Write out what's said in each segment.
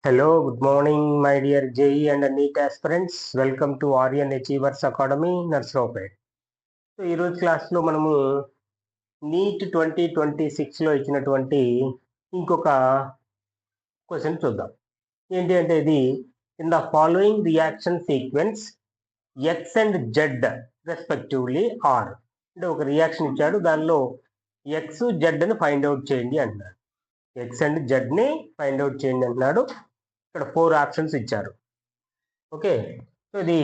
Hello, good morning, my dear JE and NEET aspirants. Welcome to Aryan Achievers Academy, Narsopet. So ఈరోజు క్లాస్లో మనము neat 2026లో ఇచ్చినటువంటి ఇంకొక question చూద్దాం. ఏంటి అంటే ఇది in the following reaction sequence X and Z respectively are అంటే ఒక రియాక్షన్ ఇచ్చాడు, దానిలో ఎక్స్ జెడ్ అని ఫైండ్ అవుట్ చేయండి అంటున్నాడు. ఎక్స్ అండ్ జెడ్ ని ఫైండ్ అవుట్ చేయండి అంటున్నాడు. ఇక్కడ 4 ఆప్షన్స్ ఇచ్చారు. ఓకే, సో ఇది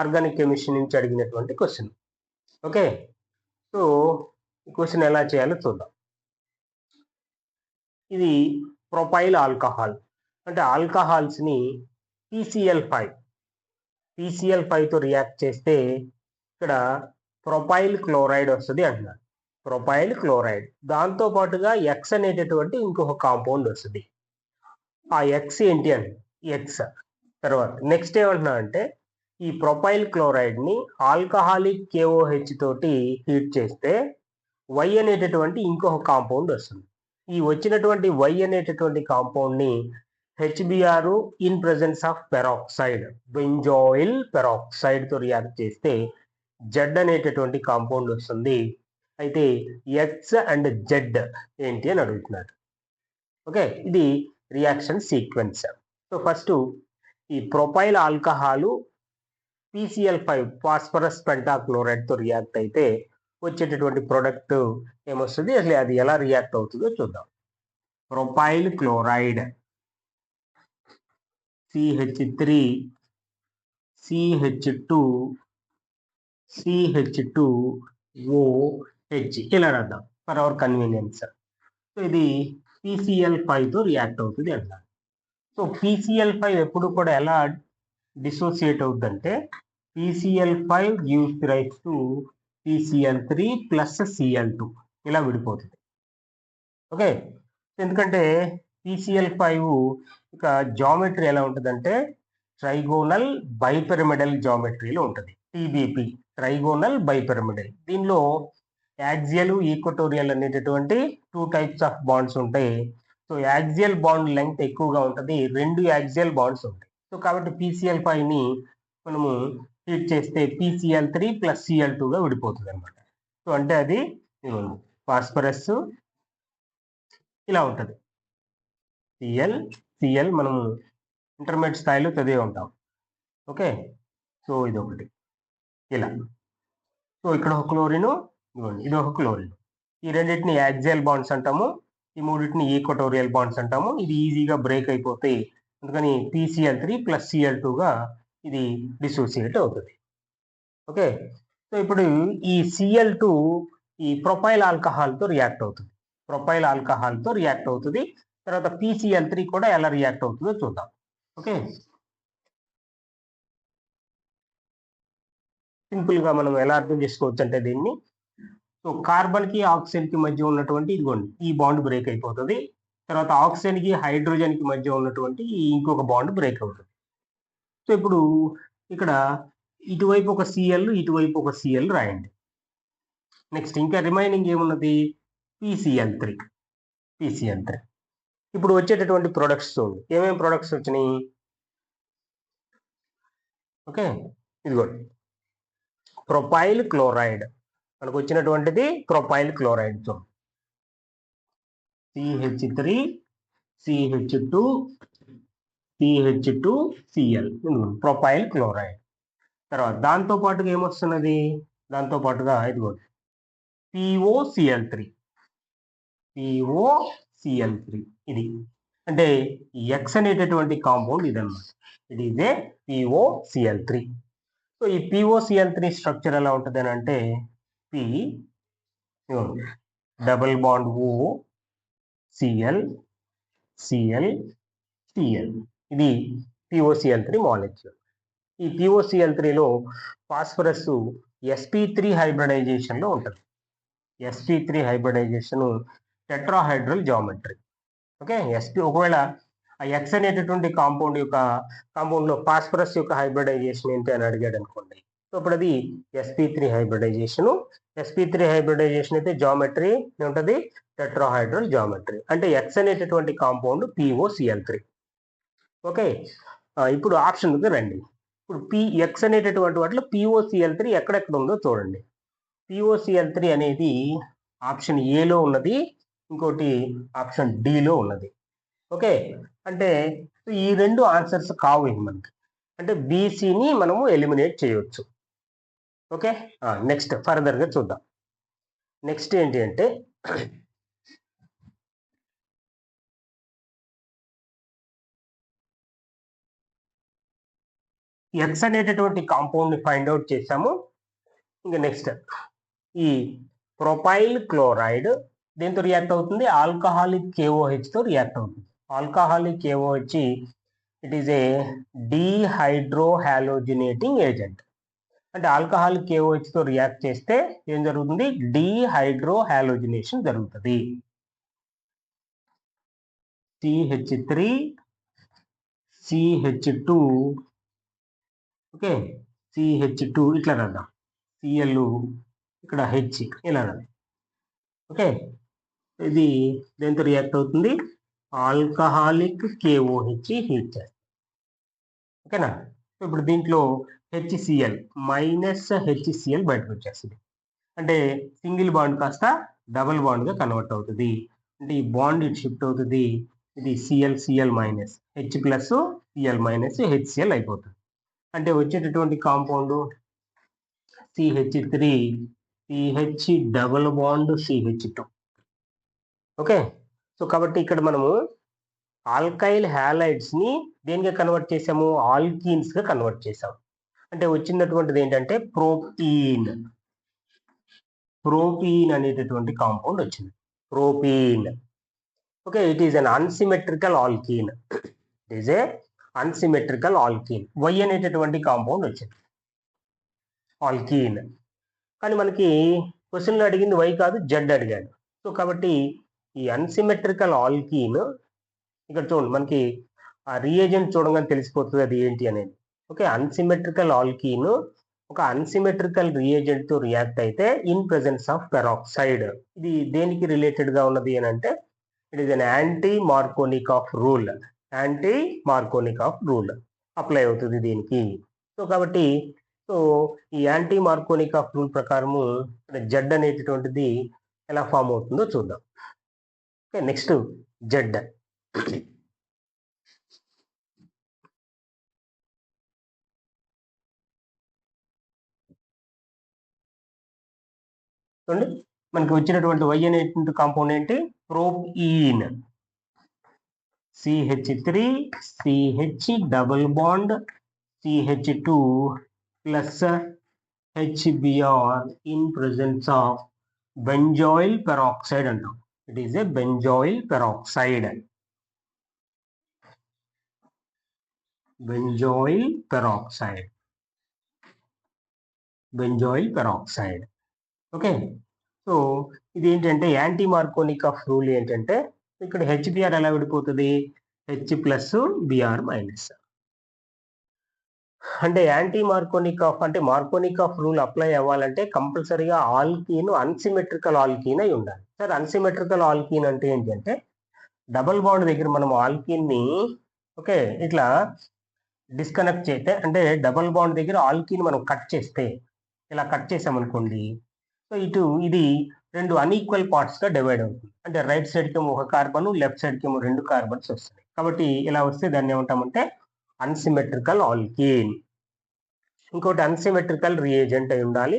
ఆర్గానిక్ కెమిస్ట్రీ నుంచి అడిగినటువంటి క్వశ్చన్. ఓకే, సో ఈ క్వశ్చన్ ఎలా చేయాలో చూద్దాం. ఇది ప్రొపైల్ ఆల్కహాల్ అంటే ఆల్కహాల్స్ ని PCl5 తో రియాక్ట్ చేస్తే ఇక్కడ ప్రొపైల్ క్లోరైడ్ వస్తుంది అంటున్నారు. ప్రొపైల్ క్లోరైడ్ దాంతో పాటుగా ఎక్స్ అనేటటువంటి ఇంకొక కాంపౌండ్ వస్తుంది. ఆ ఎక్స్ ఏంటి అని ఎక్స్ తర్వాత నెక్స్ట్ ఏమంటున్నా అంటే ఈ ప్రొపైల్ క్లోరైడ్ ని ఆల్కహాలిక్ KOH తోటి హీట్ చేస్తే Y అనేటటువంటి ఇంకొక కాంపౌండ్ వస్తుంది. ఈ వచ్చినటువంటి Y అనేటటువంటి కాంపౌండ్ ని HBr in presence of peroxide benzoyl peroxide తో రియాక్ట్ చేస్తే Z అనేటటువంటి కాంపౌండ్ వస్తుంది. అయితే ఎక్స్ అండ్ జెడ్ ఏంటి అని అడుగుతున్నారు. ఓకే, ఇది రియాక్షన్ సీక్వెన్స్. సో ఫస్ట్ ఈ propyl alcohol PCl5 phosphorus pentachloride తో రియాక్ట్ అయితే వచ్చేటటువంటి ప్రొడక్ట్ ఏమొస్తుంది, అసలు అది ఎలా రియాక్ట్ అవుతుందో చూద్దాం. Propyl chloride CH3 CH2 CH2OH ఇలా రాద్దాం ఫర్ అవర్ కన్వీనియన్స్. సో ఇది PCl5 తో రియాక్ట్ అవుతుంది అంటారు. సో PCl5 ఎప్పుడు కూడా ఎలా డిసోసియేట్ అవుతుందంటే PCl5 gives rise to PCl3 plus Cl2 ఇలా విడిపోతుంది. ఓకే, ఎందుకంటే PCl5 ఇక జామెట్రీ ఎలా ఉంటుందంటే ట్రైగోనల్ బైపిరమిడల్ జామెట్రీలో ఉంటుంది. TBP trigonal bipyramidal. దీనిలో యాక్సియల్ ఈక్వటోరియల్ అనేటటువంటి 2 టైప్స్ ఆఫ్ బాండ్స్ ఉంటాయి. సో యాక్సియల్ బాండ్ లెంగ్త్ ఎక్కువగా ఉంటుంది, 2 యాక్సియల్ బాండ్స్ ఉంటాయి. సో కాబట్టి PCl5 ని మనము హీట్ చేస్తే PCl3 ప్లస్ Cl2 గా విడిపోతుంది అనమాట. సో అంటే అది ఫాస్ఫరస్ ఇలా ఉంటుంది. Cl మనము ఇంటర్మీడియట్ స్థాయిలో చదివి ఉంటాం. ఓకే, సో ఇది ఒకటి ఇలా. సో ఇక్కడ ఒక క్లోరిన్, ఇది ఒక క్లోరిన్. ఈ రెండింటిని యాక్సియల్ బాండ్స్ అంటాము, ఈ మూడింటిని ఈక్వటోరియల్ బాండ్స్ అంటాము. ఇది ఈజీగా బ్రేక్ అయిపోతాయి, అందుకని PCl3 ప్లస్ Cl2 గా ఇది డిసోసియేట్ అవుతుంది. ఓకే, సో ఇప్పుడు ఈ Cl2 ఈ ప్రొపైల్ ఆల్కహాల్ తో రియాక్ట్ అవుతుంది. ప్రొపైల్ ఆల్కహాల్ తో రియాక్ట్ అవుతుంది. తర్వాత PCl3 కూడా ఎలా రియాక్ట్ అవుతుందో చూద్దాం. ఓకే, సింపుల్ గా మనం ఎలా అర్థం చేసుకోవచ్చు అంటే దీన్ని, సో కార్బన్ కి ఆక్సిజన్ కి మధ్య ఉన్నటువంటి ఇదిగోండి ఈ బాండ్ బ్రేక్ అయిపోతుంది. తర్వాత ఆక్సిజన్ కి హైడ్రోజన్ కి మధ్య ఉన్నటువంటి ఇంకొక బాండ్ బ్రేక్ అవుతుంది. సో ఇప్పుడు ఇక్కడ ఇటువైపు ఒక Cl, ఇటువైపు ఒక Cl రాయండి. నెక్స్ట్ ఇంకా రిమైనింగ్ ఏమున్నది PCl3. ఇప్పుడు వచ్చేటటువంటి ప్రొడక్ట్స్ చూడండి, ఏమేమి ప్రొడక్ట్స్ వచ్చినాయి. ఓకే, ఇదిగోండి ప్రొపైల్ క్లోరైడ్ మనకు వచ్చినటువంటిది ప్రొపైల్ క్లోరైడ్. చూడండి CH3 CH2 CH2Cl propyl chloride. తర్వాత దాంతో పాటుగా ఏమొస్తున్నది, దాంతో పాటుగా ఇదిగోండి POCl3. ఇది అంటే ఎక్స్ అనేటటువంటి కాంపౌండ్ ఇదన్నమాట. It is a POCl3. So ఈ POCl3 స్ట్రక్చర్ ఎలా ఉంటుంది అని అంటే P double bond O Cl ఇది POCl3 మాలిక్యూల్. ఈ POCl3లో ఫాస్ఫరస్ sp3 హైబ్రిడైజేషన్ లో ఉంటుంది. sp3 hybridisation tetrahedral geometry. Okay, ఒకవేళ ఆ ఎక్స్ అనేటటువంటి కాంపౌండ్ లో ఫాస్ఫరస్ యొక్క హైబ్రిడైజేషన్ ఏంటి అని అడిగాడు అనుకోండి, సో అప్పుడు అది sp3 హైబ్రిడైజేషన్. sp3 హైబ్రిడైజేషన్ అయితే జామెట్రీ ఉంటుంది టెట్రాహైడ్రల్ జామెట్రీ. అంటే ఎక్స్ అనేటటువంటి కాంపౌండ్ POCl3. ఓకే. ఇప్పుడు ఆప్షన్కి రండి. ఇప్పుడు ఎక్స్ అనేటటువంటి వాటిలో POCl3 ఎక్కడెక్కడ ఉందో చూడండి. POCl3 అనేది ఆప్షన్ ఏలో ఉన్నది, ఇంకోటి ఆప్షన్ డిలో ఉన్నది. ఓకే. అంటే ఈ రెండు ఆన్సర్స్ కావు మనకి. అంటే బీసీని మనము ఎలిమినేట్ చేయవచ్చు. ఓకే. నెక్స్ట్ ఫర్దర్గా చూద్దాం. నెక్స్ట్ ఏంటి అంటే ఎక్స్ అనేటటువంటి కాంపౌండ్ ని ఫైండ్ అవుట్ చేసాము. ఇంకా నెక్స్ట్ ఈ ప్రొపైల్ క్లోరైడ్ దేంతో రియాక్ట్ అవుతుంది? ఆల్కహాలిక్ KOH తో రియాక్ట్ అవుతుంది. Alcoholic KOH it is a dehydrohalogenating agent. అంటే ఆల్కహాలిక్ KOH తో రియాక్ట్ చేస్తే ఏం జరుగుతుంది? డీహైడ్రోహాలోజినేషన్ జరుగుతుంది. CH3 CH2 ఓకే, CH2 ఇట్లా రాద్దాం, Cl ఇక్కడ H ఇలా రాద్దాం. ఓకే, ఇది దేంతో రియాక్ట్ అవుతుంది? ఆల్కహాలిక్ KOH హీట్ చేస్తాం. ఓకేనా? ఇప్పుడు దీంట్లో HCl -HCl బయటకు వచ్చేస్తుంది. అంటే సింగిల్ బాండ్ కాస్త డబుల్ బాండ్గా కన్వర్ట్ అవుతుంది. అంటే ఈ బాండ్ ఇటు షిఫ్ట్ అవుతుంది. ఇది Cl minus H plus Cl minus HCl అయిపోతుంది. అంటే వచ్చేటటువంటి compound CH3 CH double bond CH2. Okay. So కాబట్టి ఇక్కడ మనము ఆల్కైల్ హ్యాలైడ్స్ ని దేనిగా కన్వర్ట్ చేసాము? ఆల్కీన్స్ గా కన్వర్ట్ చేసాము. అంటే వచ్చినటువంటిది ఏంటంటే ప్రోపీన్ అనేటటువంటి కాంపౌండ్ వచ్చింది. Propene. Okay, it is an unsymmetrical alkene. It is a unsymmetrical alkene. Why అనేటటువంటి కాంపౌండ్ వచ్చింది, ఆల్కీన్. కానీ మనకి క్వశ్చన్లో అడిగింది వై కాదు, జెడ్ అడిగాడు. సో కాబట్టి ఈ అన్సిమెట్రికల్ ఆల్కీన్ ఇక్కడ చూడండి, మనకి ఆ రియేజెంట్ చూడగానే తెలిసిపోతుంది అది ఏంటి అనేది. ఓకే, అన్సిమెట్రికల్ ఆల్కీన్ ఒక అన్సిమెట్రికల్ రియేజెంట్ తో రియాక్ట్ అయితే ఇన్ ప్రెసెన్స్ ఆఫ్ పెరాక్సైడ్. ఇది దేనికి రిలేటెడ్ గా ఉన్నది అని అంటే it is an anti Markovnikov rule. Anti Markovnikov rule apply అవుతుంది దీనికి. సో కాబట్టి ఈ యాంటీ మార్కోనిక్ ఆఫ్ రూల్ ప్రకారము జెడ్ అనేటటువంటిది ఎలా ఫామ్ అవుతుందో చూద్దాం. Okay, next Z. చూడండి, మనకి వచ్చినటువంటి వై అనేటువంటి కాంపౌండ్ ఏంటి? Propene. CH3 CH double bond CH2 plus HBr in presence of benzoyl peroxide అంటాం. It is a benzoyl peroxide. Benzoyl peroxide. Okay. So ఇది ఏంటంటే యాంటీ మార్కోనిక్ ఆఫ్ రూల్ ఏంటంటే ఇక్కడ HBr ఎలా విడిపోతుంది? H plus Br minus. అంటే anti మార్కోనిక్ of అంటే మార్కోనిక్ of rule apply అవ్వాలంటే కంపల్సరీగా ఆల్కీన్ అన్సిమెట్రికల్ ఆల్కీన్ అయి ఉండాలి. సార్ అన్సిమెట్రికల్ ఆల్కీన్ అంటే ఏంటంటే డబుల్ బాండ్ దగ్గర మనం ఆల్కీన్ ని ఓకే ఇట్లా డిస్కనెక్ట్ చేస్తే, అంటే డబుల్ బాండ్ దగ్గర ఆల్కీన్ మనం కట్ చేస్తే, ఇలా కట్ చేసామనుకోండి, సో ఇది రెండు అన్ఈక్వల్ పార్ట్స్ గా డివైడ్ అవుతుంది. అంటే రైట్ సైడ్ కి ఒక కార్బన్, లెఫ్ట్ సైడ్ కి 2 కార్బన్స్ వస్తాయి. కాబట్టి ఇలా వస్తే దాన్ని ఏమంటామంటే అన్సిమెట్రికల్ ఆల్కీన్. ఇంకోటి అన్సిమెట్రికల్ రియేజెంట్ అయి ఉండాలి.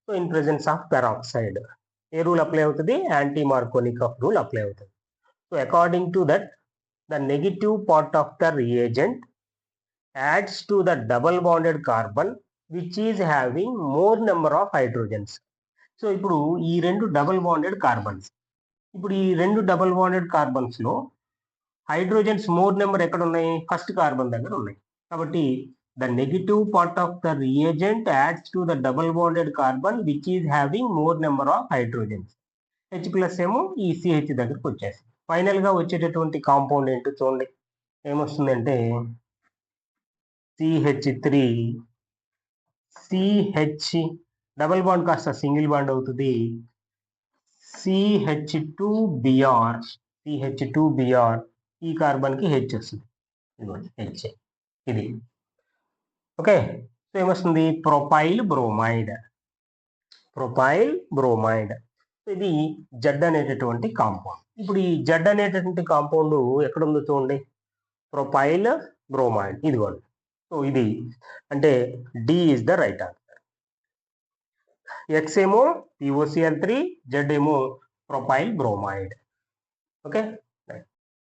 So in presence of peroxide A rule apply అవుతుంది? Anti Markovnikov rule apply అవుతుంది. So according to that the negative part of the reagent adds to the double bonded carbon which is having more number of hydrogens. So ఇప్పుడు ఈ రెండు double bonded carbons, ఇప్పుడు ఈ రెండు double bonded carbons లో hydrogens more number ఎక్కడ ఉన్నాయి? First carbon దగ్గర ఉన్నాయి. కాబట్టి the negative part of the reagent ads to the double bonded carbon which is having more number of hydrogens. H plus ఏమో ఈ CH దగ్గరకు వచ్చేసి ఫైనల్ గా వచ్చేటటువంటి కాంపౌండ్ ఏంటో చూడండి, ఏమొస్తుందంటే CH3 CH డబుల్ బాండ్ కాస్త సింగిల్ బాండ్ అవుతుంది. CH2Br ఈ కార్బన్ కి H వస్తుంది. హెచ్ఏ ఇది. ఓకే, సో ఏమొస్తుంది? Propyl bromide. ప్రొపైల్ బ్రోమైడ్ ఇది జెడ్ అనేటటువంటి కాంపౌండ్. ఇప్పుడు ఈ జెడ్ అనేటటువంటి కాంపౌండ్ ఎక్కడ ఉందో చూడండి, ప్రొపైల్ బ్రోమైడ్ ఇదిగోండి. సో ఇది అంటే D is the right answer. X ఏమో POCl3, జెడ్ ఏమో ప్రొపైల్ బ్రోమైడ్. ఓకే.